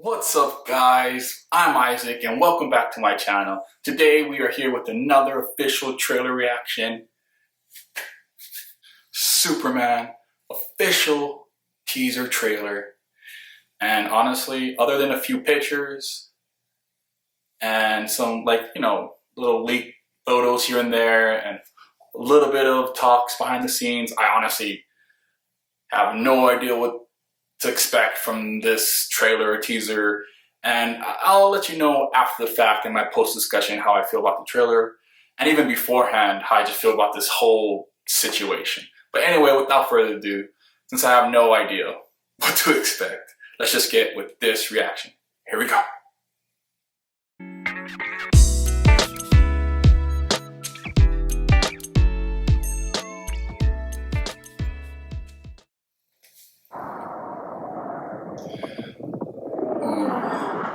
What's up, guys? I'm Isaac and welcome back to my channel. Today we are here with another official trailer reaction. Superman official teaser trailer. And honestly, other than a few pictures and some little leaked photos here and there and a little bit of talks behind the scenes, I honestly have no idea what to expect from this trailer or teaser, and I'll let you know after the fact in my post discussion how I feel about the trailer, and even beforehand how I just feel about this whole situation. But anyway, without further ado, since I have no idea what to expect, let's just get with this reaction. Here we go.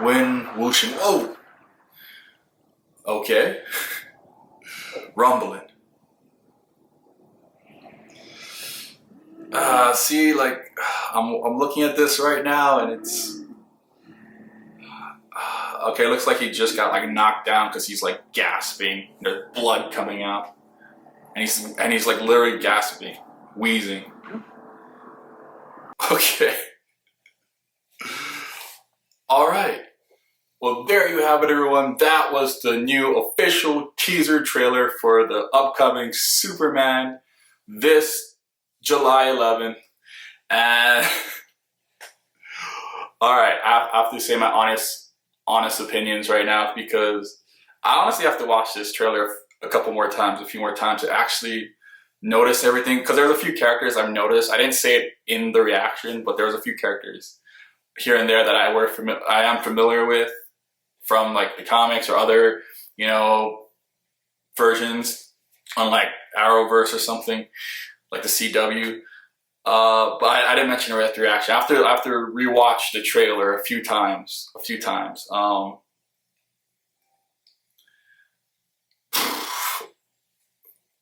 Wind whooshing. Oh! Okay. Rumbling. See, I'm looking at this right now and it's... okay, looks like he just got knocked down because he's gasping. There's blood coming out. And he's literally gasping, wheezing. Okay. Alright. Well, there you have it, everyone. That was the new official teaser trailer for the upcoming Superman this July 11th. And alright, I have to say my honest opinions right now, because I honestly have to watch this trailer a few more times to actually notice everything, because there's a few characters I've noticed. I didn't say it in the reaction, but there's a few characters here and there that I am familiar with from the comics or other, versions on Arrowverse or something, like the CW. But I didn't mention it right at the reaction. After rewatch the trailer a few times.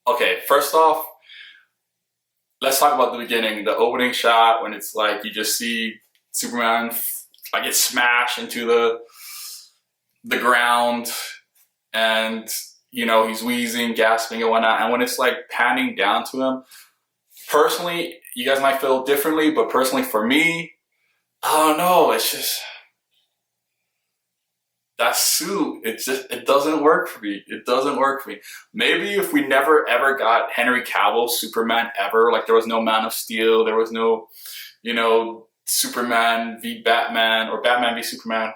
Okay, first off, let's talk about the beginning, the opening shot when it's you just see Superman get smashed into the ground, and he's wheezing, gasping and whatnot, and when it's panning down to him, personally, you guys might feel differently, but personally for me, I don't know, it's just that suit, it doesn't work for me. It doesn't work for me. Maybe if we never ever got Henry Cavill Superman ever, there was no Man of Steel, there was no Superman v Batman or Batman v Superman,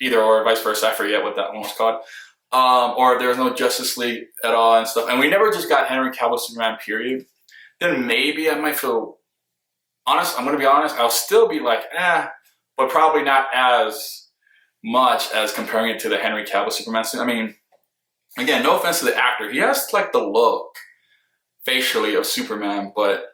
either or vice versa, I forget what that one was called, or there was no Justice League at all and stuff, and we never just got Henry Cavill Superman period, then maybe I might feel honest. I'm gonna be honest, I'll still be but probably not as much as comparing it to the Henry Cavill Superman suit. I mean, again, no offense to the actor, he has the look facially of Superman, but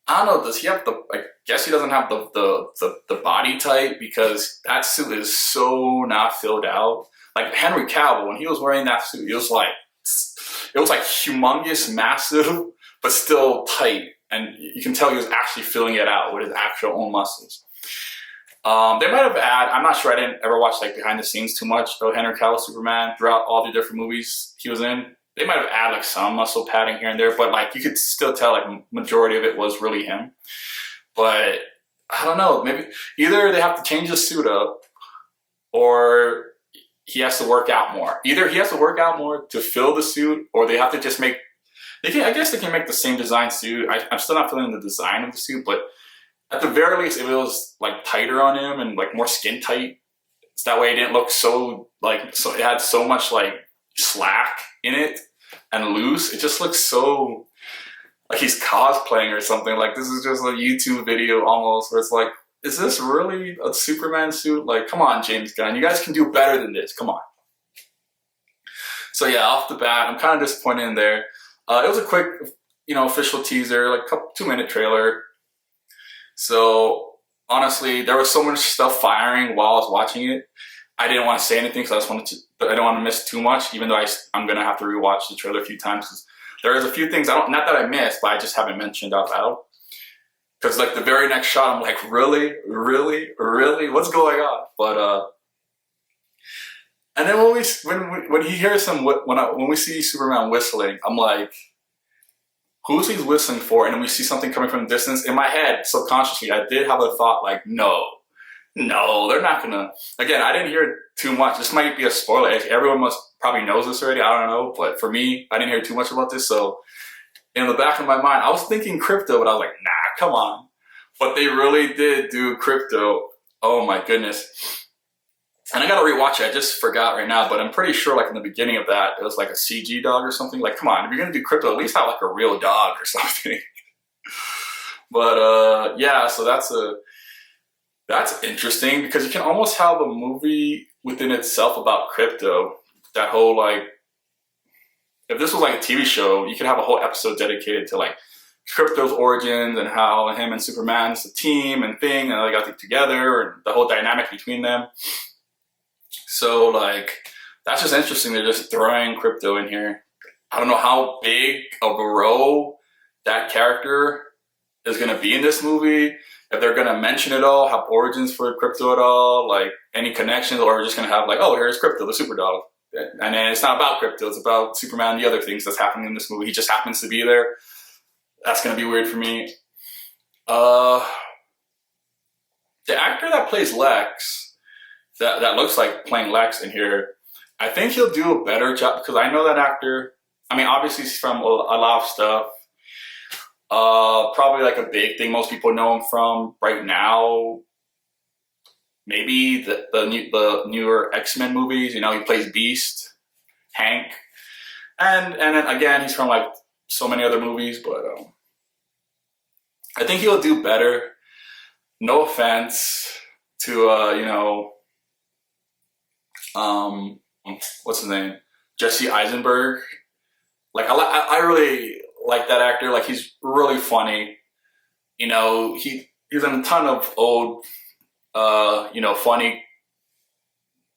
I don't know, does he have I guess he doesn't have the body type, because that suit is so not filled out. Henry Cavill, when he was wearing that suit, it was humongous, massive, but still tight, and you can tell he was actually filling it out with his actual own muscles. They might have I'm not sure, I didn't ever watch behind the scenes too much of Henry Cavill Superman throughout all the different movies he was in. They might have added some muscle padding here and there, but you could still tell majority of it was really him. But I don't know, maybe either they have to change the suit up, or he has to work out more. Either he has to work out more to fill the suit, or they have to just I guess they can make the same design suit. I'm still not feeling the design of the suit, but at the very least, if it was tighter on him and more skin tight, so that way it didn't look so so it had so much slack in it and loose. It just looks so he's cosplaying or something. This is just a YouTube video almost, where it's is this really a Superman suit? Come on, James Gunn, you guys can do better than this, come on. So yeah, off the bat, I'm kind of disappointed in there. It was a quick, official teaser, 2-minute trailer. So honestly, there was so much stuff firing while I was watching it. I didn't want to say anything because I don't want to miss too much, even though I'm gonna have to rewatch the trailer a few times, because there's a few things not that I missed, but I just haven't mentioned out loud. Because like the very next shot, I'm like, really, really, really, what's going on? But and then when he hears him when we see Superman whistling, I'm like, who's he whistling for? And then we see something coming from the distance. In my head, subconsciously, I did have a thought like, no, they're not gonna. Again, I didn't hear too much. This might be a spoiler. Everyone must probably knows this already. I don't know, but for me, I didn't hear too much about this. So in the back of my mind, I was thinking Krypto, but I was like, nah, come on. But they really did do Krypto. Oh my goodness. And I gotta rewatch it. I just forgot right now, but I'm pretty sure like in the beginning of that, it was like a CG dog or something. Like, come on, if you're gonna do Krypto, at least have like a real dog or something. But yeah, so that's interesting because you can almost have a movie within itself about Krypto. That whole like, if this was like a TV show, you could have a whole episode dedicated to like Krypto's origins and how him and Superman's a team and thing, and they got together and the whole dynamic between them. So like, that's just interesting. They're just throwing Krypto in here. I don't know how big of a role that character is going to be in this movie. If they're going to mention it all, have origins for Krypto at all, like any connections, or we're just going to have like, oh, here's Krypto, the super dog. And then it's not about Krypto, it's about Superman and the other things that's happening in this movie. He just happens to be there. That's going to be weird for me. The actor that plays Lex, that looks like playing Lex in here, I think he'll do a better job because I know that actor. I mean, obviously he's from a lot of stuff. Probably like a big thing most people know him from right now. Maybe the newer X-Men movies. You know, he plays Beast, Hank, and then again he's from like so many other movies. But I think he'll do better. No offense to what's his name, Jesse Eisenberg. Like I really like that actor. Like he's really funny. You know, he's in a ton of old, funny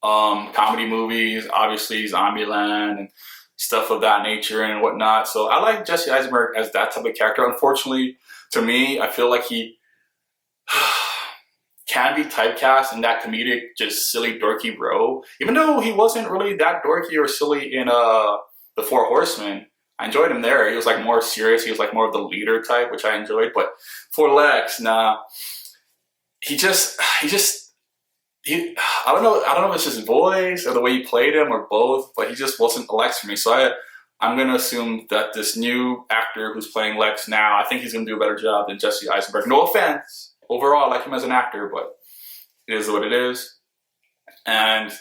comedy movies. Obviously, Zombieland and stuff of that nature and whatnot. So I like Jesse Eisenberg as that type of character. Unfortunately, to me, I feel like he can be typecast in that comedic, just silly, dorky bro. Even though he wasn't really that dorky or silly in The Four Horsemen. I enjoyed him there. He was like more serious. He was like more of the leader type, which I enjoyed. But for Lex, nah, I don't know if it's his voice or the way he played him or both, but he just wasn't Lex for me. So I'm going to assume that this new actor who's playing Lex now, I think he's going to do a better job than Jesse Eisenberg. No offense. Overall, I like him as an actor, but it is what it is. And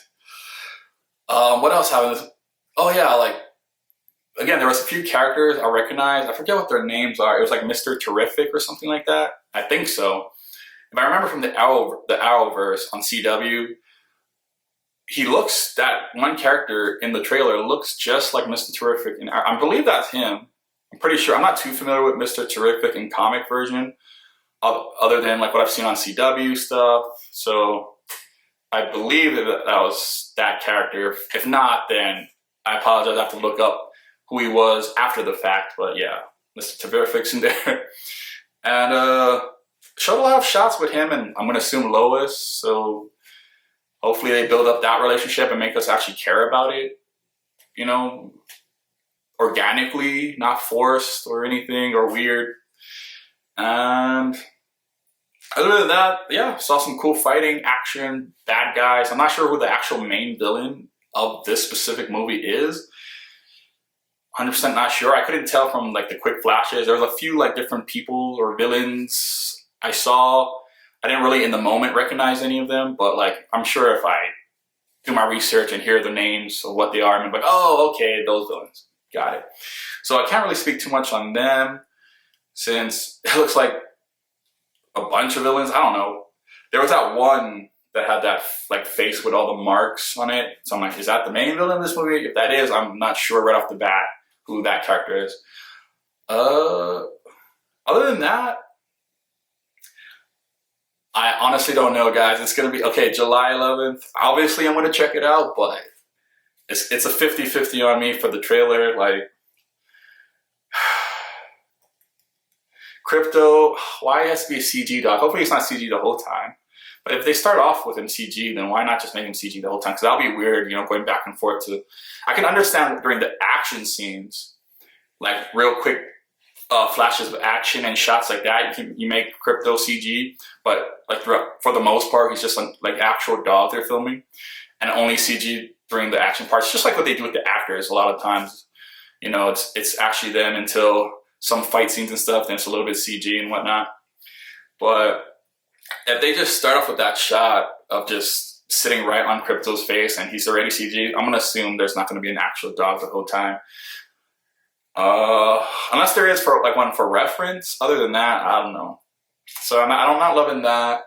what else happened? Oh yeah, like, again, there was a few characters I recognized. I forget what their names are. It was like Mr. Terrific or something like that. I think so. If I remember from the Arrowverse on CW, that one character in the trailer looks just like Mr. Terrific. And I believe that's him. I'm pretty sure. I'm not too familiar with Mr. Terrific in comic version, other than like what I've seen on CW stuff. So I believe that was that character. If not, then I apologize. I have to look up who he was after the fact. But yeah, Mr. Terrific's in there. And showed a lot of shots with him, and I'm going to assume Lois. So hopefully they build up that relationship and make us actually care about it, you know, organically, not forced or anything or weird. And other than that, yeah, saw some cool fighting, action, bad guys. I'm not sure who the actual main villain of this specific movie is. 100% not sure. I couldn't tell from like the quick flashes. There was a few like different people or villains I saw. I didn't really in the moment recognize any of them, but like I'm sure if I do my research and hear the names of what they are, I'm like, oh, okay, those villains. Got it. So I can't really speak too much on them since it looks like a bunch of villains. I don't know. There was that one that had that like face with all the marks on it. So I'm like, is that the main villain of this movie? If that is, I'm not sure right off the bat who that character is. Other than that, I honestly don't know, guys. It's going to be, okay, July 11th. Obviously, I'm going to check it out, but it's a 50-50 on me for the trailer. Like, Krypto, why it has to be a CG dog? Hopefully it's not CG the whole time. But if they start off with him CG, then why not just make him CG the whole time? Because that'll be weird, you know, going back and forth to... I can understand during the action scenes, like real quick flashes of action and shots like that, you make Krypto CG, but like for the most part, he's just like actual dog they're filming, and only CG during the action parts. Just like what they do with the actors a lot of times. You know, it's actually them until some fight scenes and stuff, then it's a little bit CG and whatnot. But if they just start off with that shot of just sitting right on Krypto's face and he's already CG, I'm gonna assume there's not gonna be an actual dog the whole time. Unless there is for like one for reference. Other than that, I don't know. So I'm not loving that.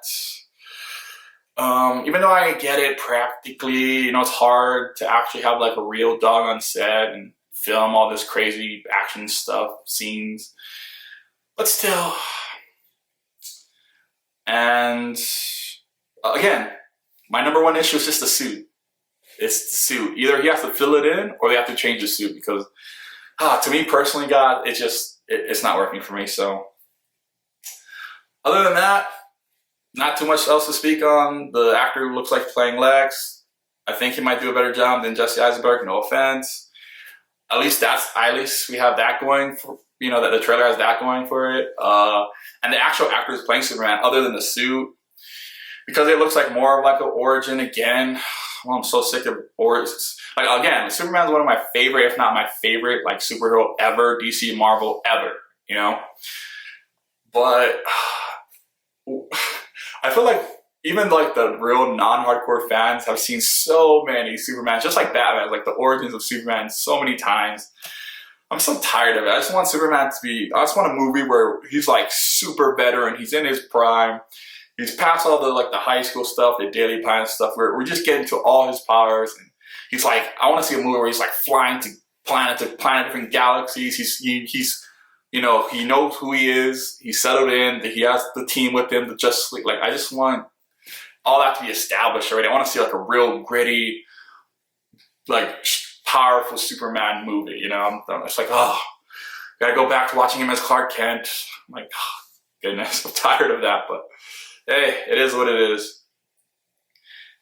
Even though I get it practically, you know, it's hard to actually have like a real dog on set and film all this crazy action stuff, scenes. But still. And again, my number one issue is just the suit. It's the suit. Either he has to fill it in or they have to change the suit because to me personally, God, it's not working for me. So other than that, not too much else to speak on. The actor who looks like playing Lex, I think he might do a better job than Jesse Eisenberg. No offense. At least we have that going for, you know, that the trailer has that going for it. And the actual actor is playing Superman, other than the suit, because it looks like more of like an origin again. Well, I'm so sick of origins. Like again, Superman's one of my favorite, if not my favorite, like superhero ever, DC and Marvel ever. You know, but I feel like even like the real non-hardcore fans have seen so many Supermans, just like Batman, like the origins of Superman so many times. I'm so tired of it. I just want Superman to be, I just want a movie where he's like super veteran, he's in his prime, he's past all the like the high school stuff, the Daily Planet stuff, where we're just getting to all his powers. And he's like, I want to see a movie where he's like flying to planet, different galaxies. He's you know, he knows who he is, he's settled in, he has the team with him, the Justice League. Like, I just want all that to be established already. I want to see like a real gritty, like powerful Superman movie, you know? It's like, oh, gotta go back to watching him as Clark Kent. I'm like, oh, goodness, I'm tired of that, but hey, it is what it is.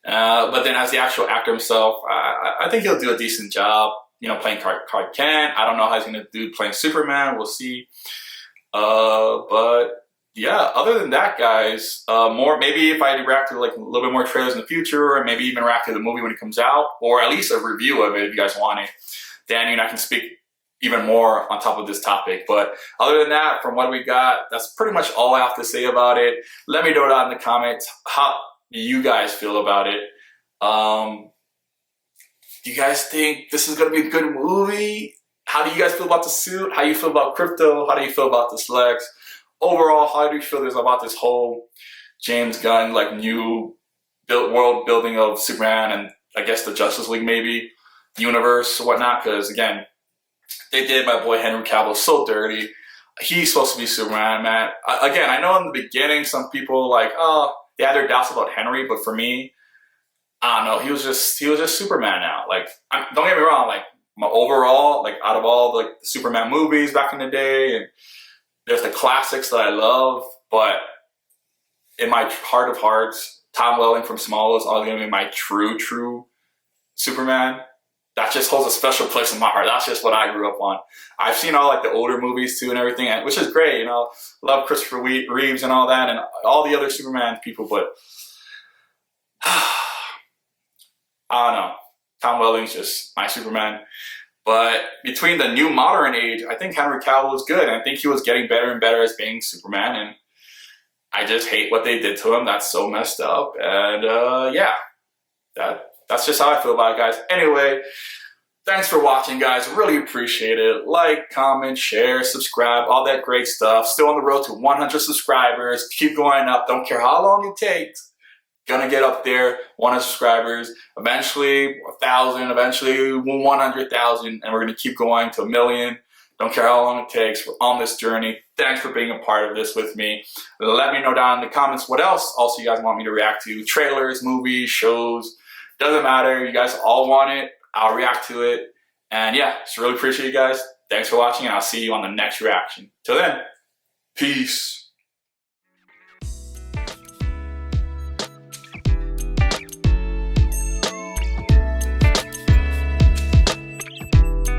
But then as the actual actor himself, I think he'll do a decent job, you know, playing Clark Kent. I don't know how he's gonna do playing Superman, we'll see. But yeah, other than that, guys, more maybe if I react to like a little bit more trailers in the future, or maybe even react to the movie when it comes out, or at least a review of it if you guys want it, then you know I can speak even more on top of this topic. But other than that, from what we got, that's pretty much all I have to say about it. Let me know down in the comments how you guys feel about it. Do you guys think this is gonna be a good movie? How do you guys feel about the suit? How do you feel about Krypto? How do you feel about this Lex? Overall, how do you feel about this whole James Gunn, like new world building of Superman and I guess the Justice League maybe, universe or whatnot? Because again, they did my boy Henry Cavill so dirty. He's supposed to be Superman, man. Again, I know in the beginning some people like, oh, they had their doubts about Henry, but for me, I don't know. He was just Superman now. Like, don't get me wrong. Like, my overall, like out of all like the Superman movies back in the day, and there's the classics that I love, but in my heart of hearts, Tom Welling from Smallville is always going to be my true Superman. That just holds a special place in my heart. That's just what I grew up on. I've seen all like the older movies too and everything, which is great, you know. Love Christopher Reeves and all that and all the other Superman people, but I don't know. Tom Welling's just my Superman. But between the new modern age, I think Henry Cavill was good. I think he was getting better and better as being Superman. And I just hate what they did to him. That's so messed up. And yeah, that's just how I feel about it, guys. Anyway, thanks for watching, guys. Really appreciate it. Like, comment, share, subscribe, all that great stuff. Still on the road to 100 subscribers. Keep going up. Don't care how long it takes. Gonna get up there, 100 subscribers, eventually 1,000, eventually 100,000, and we're gonna keep going to 1 million. Don't care how long it takes, we're on this journey. Thanks for being a part of this with me. Let me know down in the comments what else also you guys want me to react to. Trailers, movies, shows, doesn't matter. You guys all want it, I'll react to it. And yeah, just really appreciate you guys. Thanks for watching, and I'll see you on the next reaction. Till then. Peace.